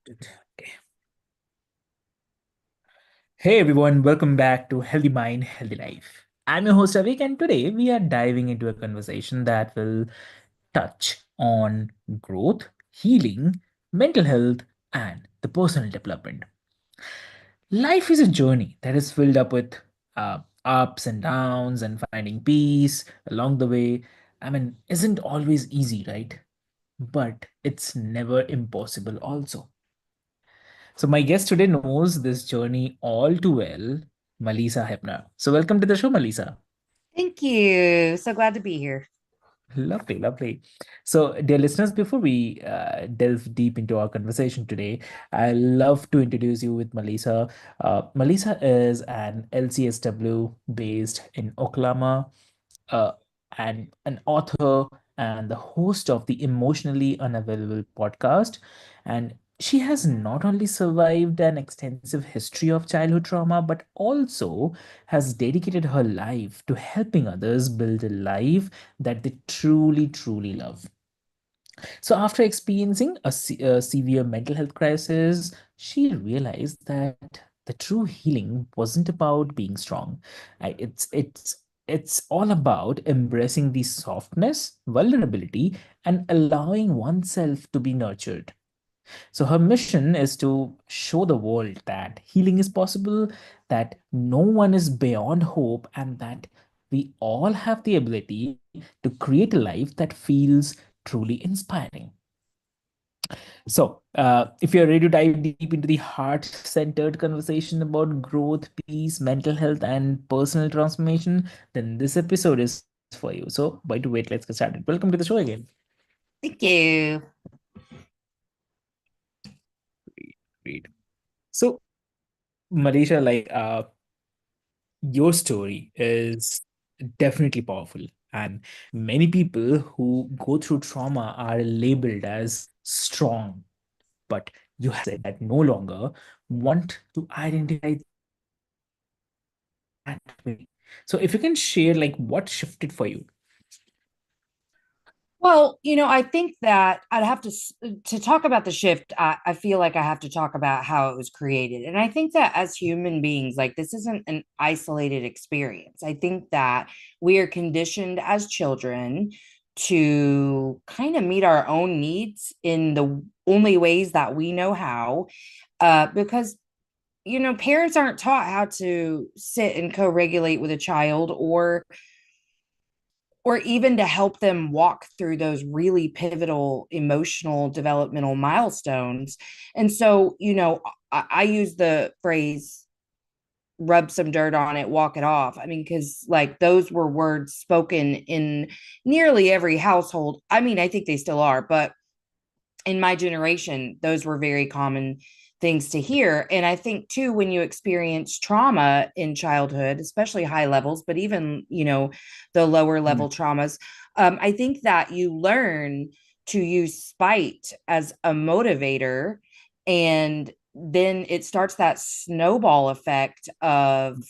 Good. Okay. Hey everyone, welcome back to Healthy Mind, Healthy Life. I'm your host Avik, and today we are diving into a conversation that will touch on growth, healing, mental health, and the personal development. Life is a journey that is filled up with ups and downs and finding peace along the way. Isn't always easy, right? But it's never impossible, also. So, my guest today knows this journey all too well, Malisa Hepner. So, welcome to the show, Malisa. Thank you. So glad to be here. Lovely, lovely. So, dear listeners, before we delve deep into our conversation today, I love to introduce you with Malisa. Malisa is an LCSW based in Oklahoma, uh, and an author and the host of the Emotionally Unavailable podcast. And she has not only survived an extensive history of childhood trauma, but also has dedicated her life to helping others build a life that they truly, truly love. So, after experiencing a severe mental health crisis, she realized that the true healing wasn't about being strong. It's all about embracing the softness, vulnerability, and allowing oneself to be nurtured. So, her mission is to show the world that healing is possible, that no one is beyond hope, and that we all have the ability to create a life that feels truly inspiring. So, if you're ready to dive deep into the heart centered conversation about growth, peace, mental health, and personal transformation, then this episode is for you. So, why to wait? Let's get started. Welcome to the show again. Thank you. Great. So, Marisha, your story is definitely powerful. And many people who go through trauma are labeled as strong, but you have said that no longer want to identify that way. So if you can share like what shifted for you. Well, I think that I'd have to talk about the shift. I feel like I have to talk about how it was created. And I think that as human beings, like this isn't an isolated experience. I think that we are conditioned as children to kind of meet our own needs in the only ways that we know how. Because parents aren't taught how to sit and co-regulate with a child or even to help them walk through those really pivotal emotional developmental milestones. And so, I use the phrase rub some dirt on it, walk it off. I mean, because like those were words spoken in nearly every household. I mean, I think they still are, but in my generation, those were very common things to hear. And I think too, when you experience trauma in childhood, especially high levels, but even, the lower Mm, level traumas, I think that you learn to use spite as a motivator. And then it starts that snowball effect of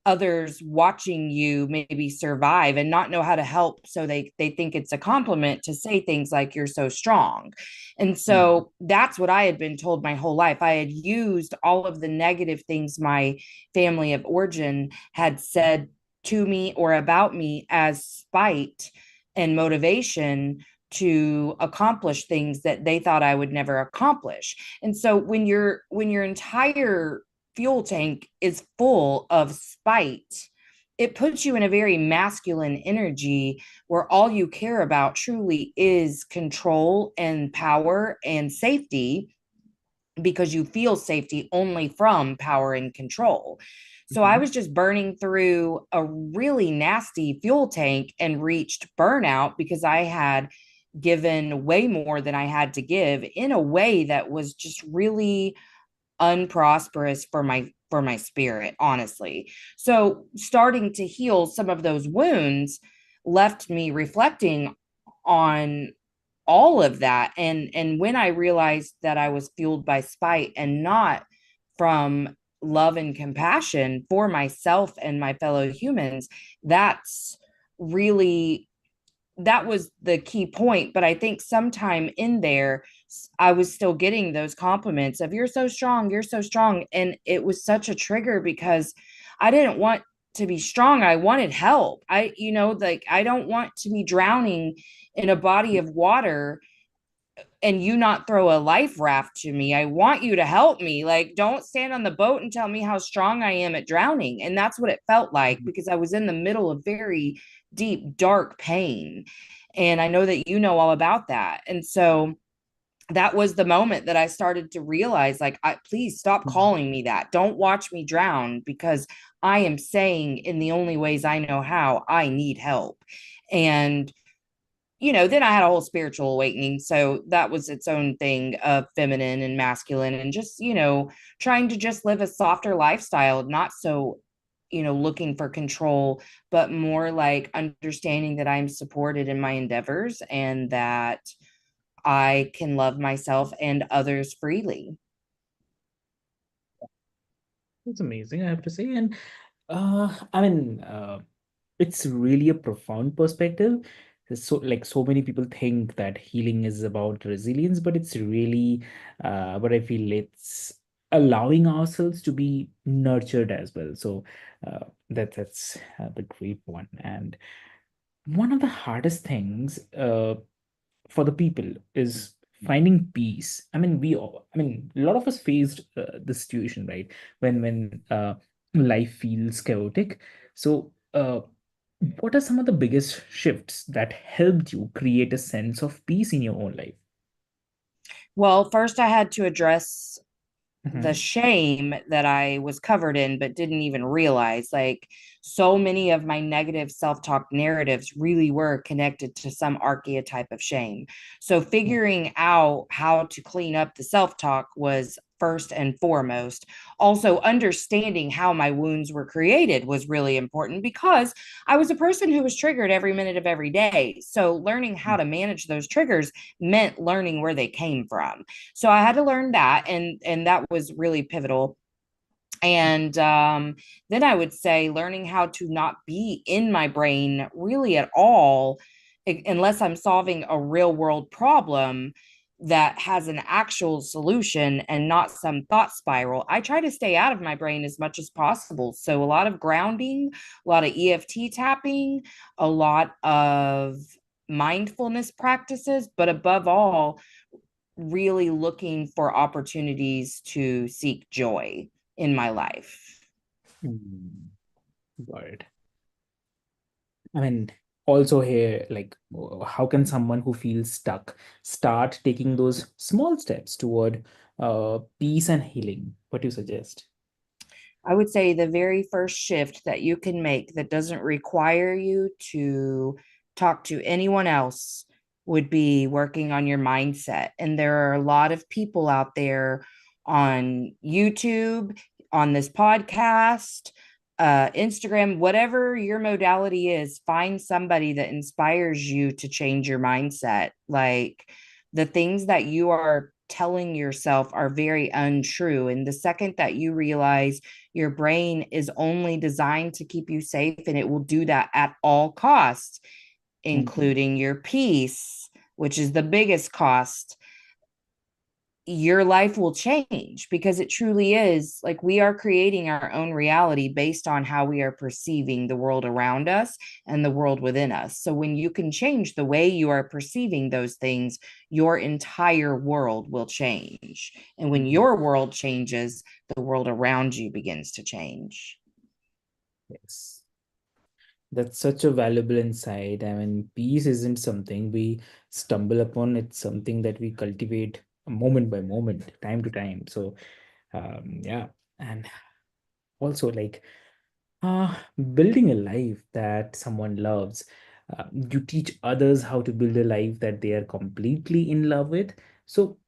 others watching you maybe survive and not know how to help, so they think it's a compliment to say things like you're so strong. And mm, so that's what I had been told my whole life. I had used all of the negative things my family of origin had said to me or about me as spite and motivation to accomplish things that they thought I would never accomplish. And so when your entire fuel tank is full of spite, it puts you in a very masculine energy where all you care about truly is control and power and safety, because you feel safety only from power and control. So I mhm, was just burning through a really nasty fuel tank and reached burnout because I had given way more than I had to give in a way that was just really unprosperous for my spirit, honestly. So starting to heal some of those wounds left me reflecting on all of that. And when I realized that I was fueled by spite and not from love and compassion for myself and my fellow humans, that's really that was the key point. But I think sometime in there, I was still getting those compliments of "you're so strong, you're so strong," and it was such a trigger because I didn't want to be strong. I wanted help. Like I don't want to be drowning in a body of water and you not throw a life raft to me. I want you to help me. Like, don't stand on the boat and tell me how strong I am at drowning. And that's what it felt like because I was in the middle of very deep, dark pain. And I know that you know all about that. And so that was the moment that I started to realize, like, please stop calling me that. Don't watch me drown because I am saying in the only ways I know how, I need help. And then I had a whole spiritual awakening. So that was its own thing of feminine and masculine and just, trying to just live a softer lifestyle, not so, looking for control, but more like understanding that I'm supported in my endeavors and that I can love myself and others freely. It's amazing, I have to say. And I mean, it's really a profound perspective. So, like, so many people think that healing is about resilience, but it's really, but I feel it's allowing ourselves to be nurtured as well. So, that's the great one. And one of the hardest things for the people is finding peace. I mean, a lot of us faced this situation, right? When life feels chaotic. So, what are some of the biggest shifts that helped you create a sense of peace in your own life? Well, first I had to address the Mhm. shame that I was covered in, but didn't even realize. Like, so many of my negative self talk narratives really were connected to some archetype of shame. So, figuring out how to clean up the self talk was first and foremost. Also, understanding how my wounds were created was really important because I was a person who was triggered every minute of every day. So, learning how to manage those triggers meant learning where they came from. So I had to learn that, and that was really pivotal. And then I would say learning how to not be in my brain really at all, unless I'm solving a real world problem that has an actual solution and not some thought spiral. I try to stay out of my brain as much as possible. So a lot of grounding, a lot of EFT tapping, a lot of mindfulness practices, but above all, really looking for opportunities to seek joy in my life. Mm, got it. I mean, also here, like, how can someone who feels stuck start taking those small steps toward peace and healing? What do you suggest? I would say the very first shift that you can make that doesn't require you to talk to anyone else would be working on your mindset. And there are a lot of people out there on YouTube, on this podcast, Instagram, whatever your modality is, find somebody that inspires you to change your mindset. Like, the things that you are telling yourself are very untrue. And the second that you realize your brain is only designed to keep you safe, and it will do that at all costs, Mhm. including your peace, which is the biggest cost. Your life will change because it truly is like we are creating our own reality based on how we are perceiving the world around us and the world within us. So, when you can change the way you are perceiving those things, your entire world will change. And when Mhm. your world changes, the world around you begins to change. Yes. That's such a valuable insight. I mean, peace isn't something we stumble upon, it's something that we cultivate moment by moment, time to time. So, yeah. And also, like, uh, building a life that someone loves, you teach others how to build a life that they are completely in love with. So,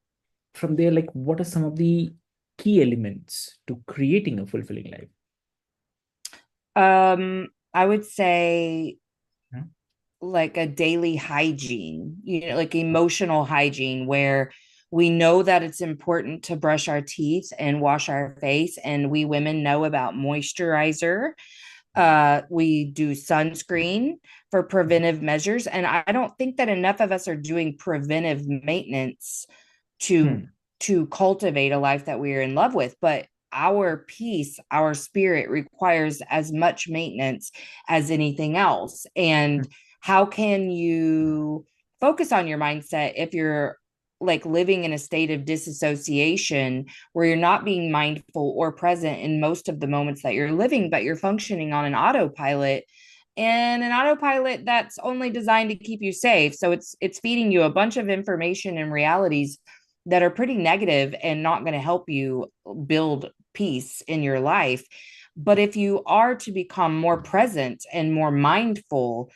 from there, like, what are some of the key elements to creating a fulfilling life? I would say Huh? like a daily hygiene, like emotional hygiene, where we know that it's important to brush our teeth and wash our face. And we women know about moisturizer. We do sunscreen for preventive measures. And I don't think that enough of us are doing preventive maintenance to Hmm. cultivate a life that we are in love with. But our peace, our spirit requires as much maintenance as anything else. Hmm. And how can you focus on your mindset if you're like living in a state of disassociation where you're not being mindful or present in most of the moments that you're living, but you're functioning on an autopilot, and an autopilot that's only designed to keep you safe. So it's feeding you a bunch of information and realities that are pretty negative and not going to help you build peace in your life. But if you are to become more present and more mindful,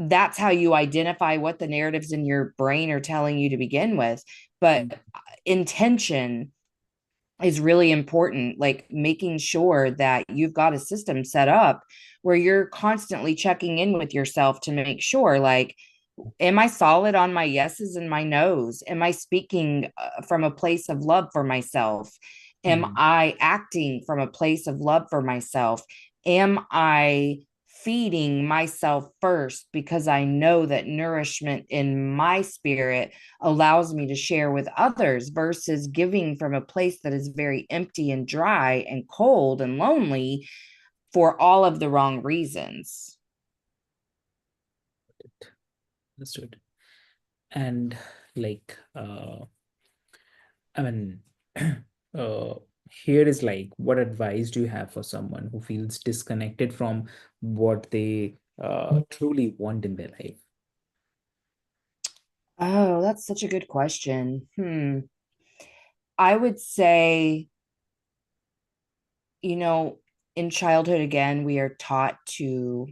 that's how you identify what the narratives in your brain are telling you to begin with. But intention is really important, like making sure that you've got a system set up where you're constantly checking in with yourself to make sure, like, am I solid on my yeses and my nos? Am I speaking from a place of love for myself? Am Hmm. I acting from a place of love for myself? Am I feeding myself first because I know that nourishment in my spirit allows me to share with others versus giving from a place that is very empty and dry and cold and lonely for all of the wrong reasons? Understood. And like, I mean, uh, here is like, what advice do you have for someone who feels disconnected from what they truly want in their life? Oh, that's such a good question. I would say, you know, in childhood, again, we are taught to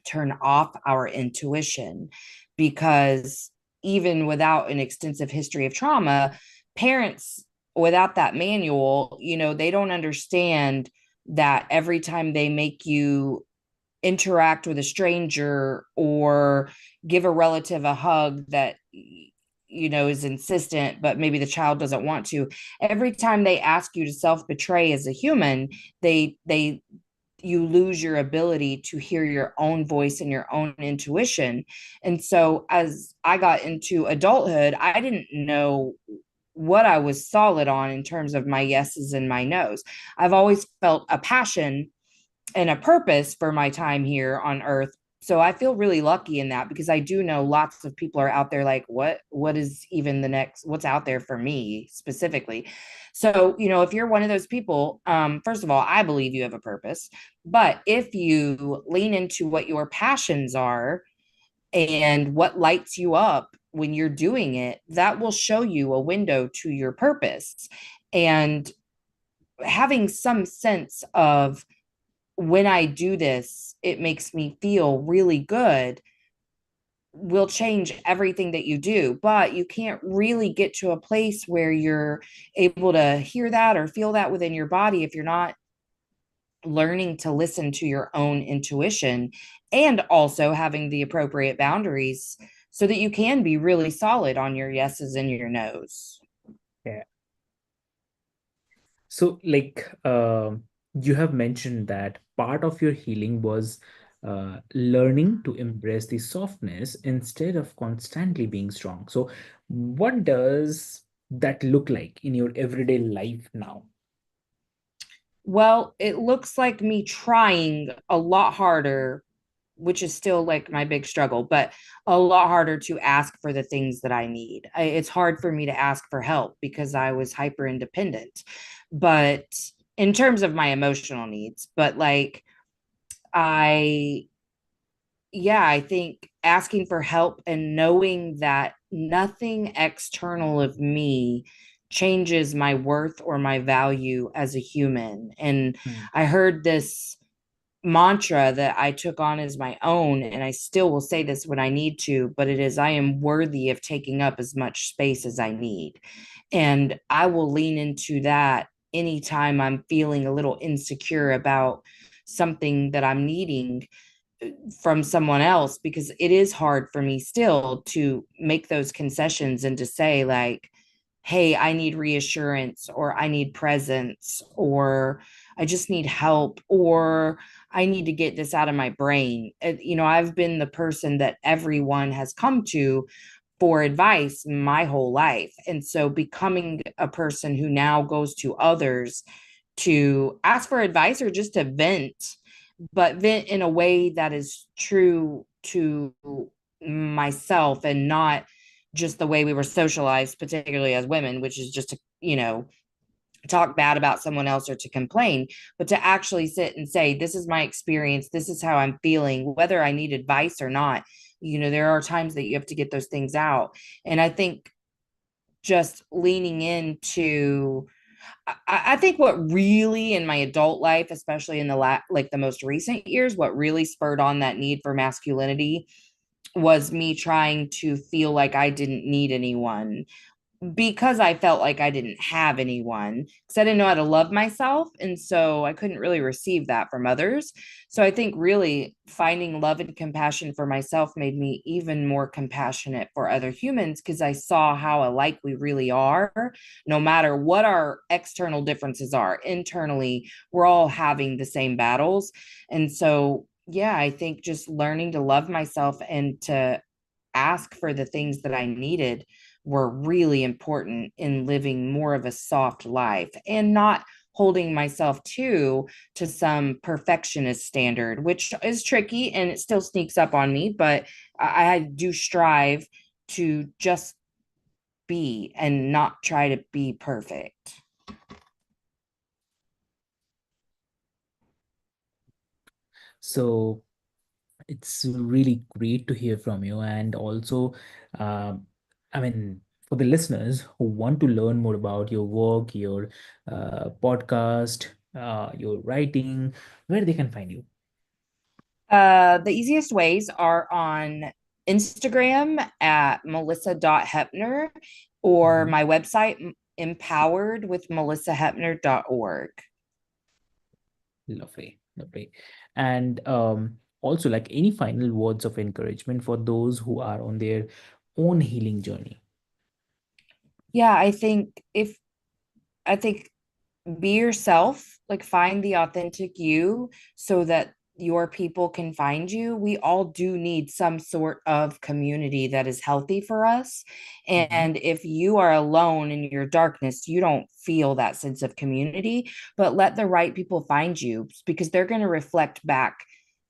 turn off our intuition because even without an extensive history of trauma, parents without that manual, they don't understand that every time they make you interact with a stranger or give a relative a hug that is insistent, but maybe the child doesn't want to, every time they ask you to self betray as a human, they you lose your ability to hear your own voice and your own intuition. And so as I got into adulthood, I didn't know what I was solid on in terms of my yeses and my nos. I've always felt a passion and a purpose for my time here on earth. So I feel really lucky in that because I do know lots of people are out there like, what is even the next, what's out there for me specifically? So, if you're one of those people, first of all, I believe you have a purpose. But if you lean into what your passions are and what lights you up when you're doing it, that will show you a window to your purpose. And having some sense of, when I do this, it makes me feel really good, will change everything that you do. But you can't really get to a place where you're able to hear that or feel that within your body if you're not learning to listen to your own intuition and also having the appropriate boundaries so that you can be really solid on your yeses and your nos. Yeah. So, like, you have mentioned that part of your healing was learning to embrace the softness instead of constantly being strong. So, what does that look like in your everyday life now? Well, it looks like me trying a lot harder, which is still like my big struggle, but a lot harder to ask for the things that I need. It's hard for me to ask for help because I was hyper independent. But in terms of my emotional needs, but like, I, yeah, I think asking for help and knowing that nothing external of me changes my worth or my value as a human. And Hmm. I heard this mantra that I took on as my own, and I still will say this when I need to, but it is, I am worthy of taking up as much space as I need. And I will lean into that anytime I'm feeling a little insecure about something that I'm needing from someone else, because it is hard for me still to make those concessions and to say, like, hey, I need reassurance, or I need presence, or I just need help, or I need to get this out of my brain. I've been the person that everyone has come to for advice my whole life. And so becoming a person who now goes to others to ask for advice or just to vent, but vent in a way that is true to myself and not just the way we were socialized, particularly as women, which is just to, talk bad about someone else or to complain, but to actually sit and say, this is my experience, this is how I'm feeling, whether I need advice or not. There are times that you have to get those things out. And I think just leaning into, I think what really in my adult life, especially in like the most recent years, what really spurred on that need for masculinity was me trying to feel like I didn't need anyone, because I felt like I didn't have anyone, because I didn't know how to love myself. And so I couldn't really receive that from others. So I think really finding love and compassion for myself made me even more compassionate for other humans, because I saw how alike we really are. No matter what our external differences are, internally, we're all having the same battles. And so, yeah, I think just learning to love myself and to ask for the things that I needed were really important in living more of a soft life and not holding myself to some perfectionist standard, which is tricky and it still sneaks up on me, but I do strive to just be and not try to be perfect. So it's really great to hear from you. And also, um, I mean, for the listeners who want to learn more about your work, your podcast, your writing, where they can find you. The easiest ways are on Instagram at melissa.hepner, or Mhm. my website, empoweredwithmelissahepner.org. Lovely, lovely. And also, like any final words of encouragement for those who are on their own healing journey. Yeah, I think be yourself, like find the authentic you so that your people can find you. We all do need some sort of community that is healthy for us. Mhm. And if you are alone in your darkness, you don't feel that sense of community, but let the right people find you, because they're going to reflect back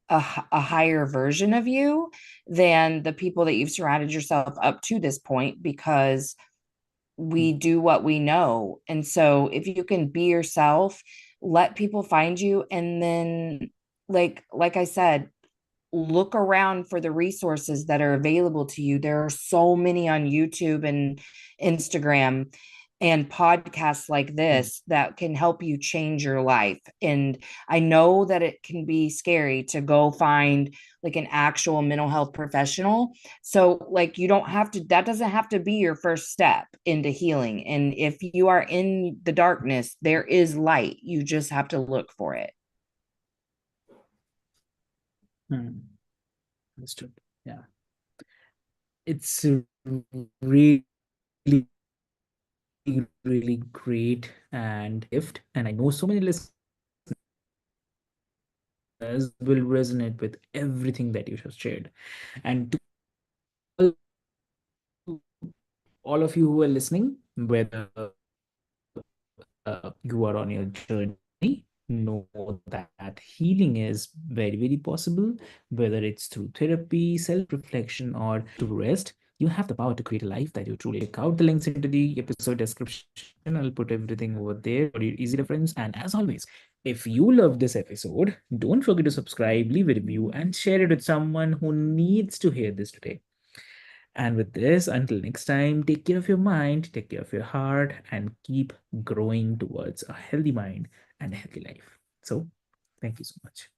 a higher version of you than the people that you've surrounded yourself up to this point, because we do what we know. And so if you can be yourself, let people find you, and then like I said, look around for the resources that are available to you. There are so many on YouTube and Instagram and podcasts like Mm. this that can help you change your life. And I know that it can be scary to go find like an actual mental health professional. So, like, you don't have to, that doesn't have to be your first step into healing. And if you are in the darkness, there is light. You just have to look for it. Hmm. Understood. Yeah. It's really, really great and gift. And I know so many listeners will resonate with everything that you have shared. And to all of you who are listening, whether you are on your journey, know that healing is very, very possible, whether it's through therapy, self reflection, or to rest. You have the power to create a life that you truly check out the links into the episode description. I'll put everything over there for your easy reference. And as always, if you love this episode, don't forget to subscribe, leave a review, and share it with someone who needs to hear this today. And with this, until next time, take care of your mind, take care of your heart, and keep growing towards a healthy mind and a healthy life. So, thank you so much.